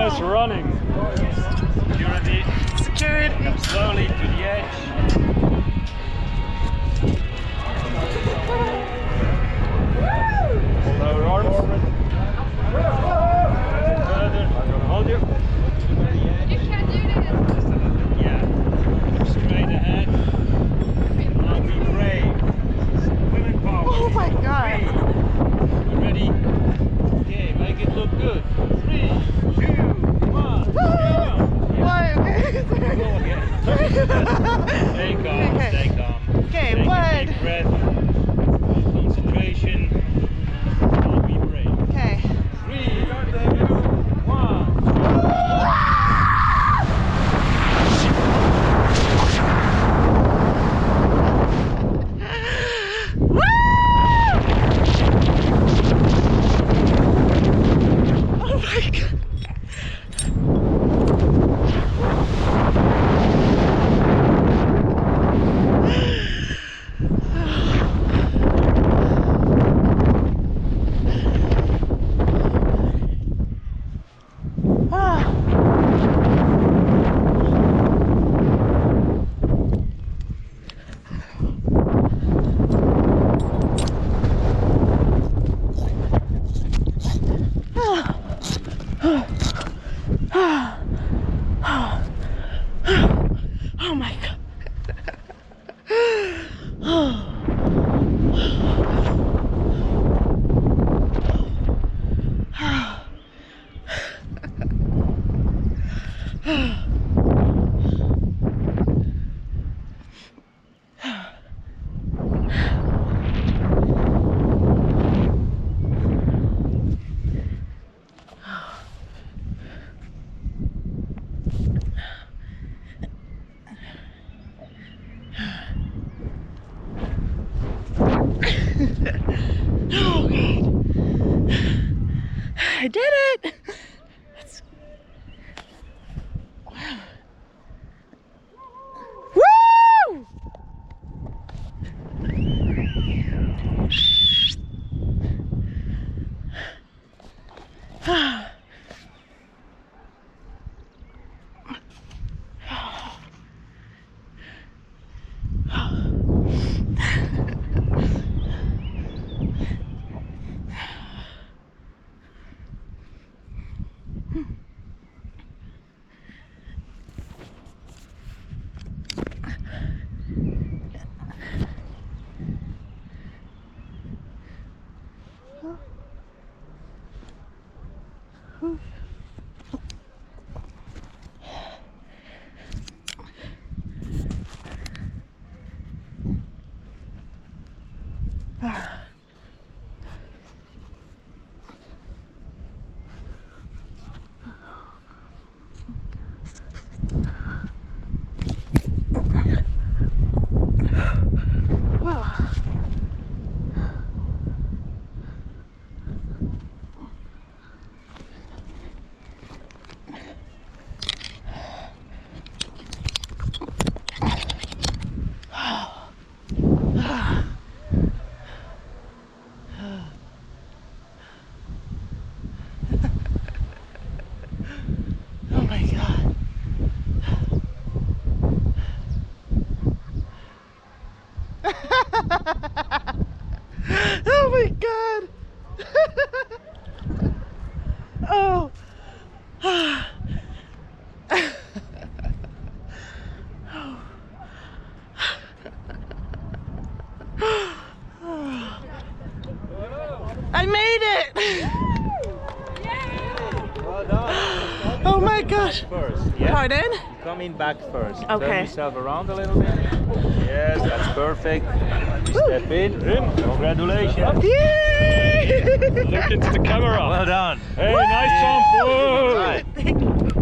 guys running. Security. Security. Come slowly to the edge. Hold our arms. Further. I'm gonna hold you. You can't do this. Just a little bit. Yeah. Straight ahead. Now be brave. Women power. Oh my God. 3. You ready? Okay, make it look good. 3, 2, 1. Why? Go again. Stay calm, Okay. stay calm. Okay, Take what? a deep breath. Concentration. Now be brave. Okay. 3, 2, 1. Woo! Oh my God. Oh my God. Oh God. I did it. That's... Wow. Woo! Oh my God. Oh my God. Oh. I made it. Well done. Oh my gosh. First, yeah? Pardon? You come in back first. Okay. Turn yourself around a little bit. Yes, that's perfect. You step in. Congratulations. Yay! Look into the camera. Well done. Hey, nice jump. Whoa. Thank you.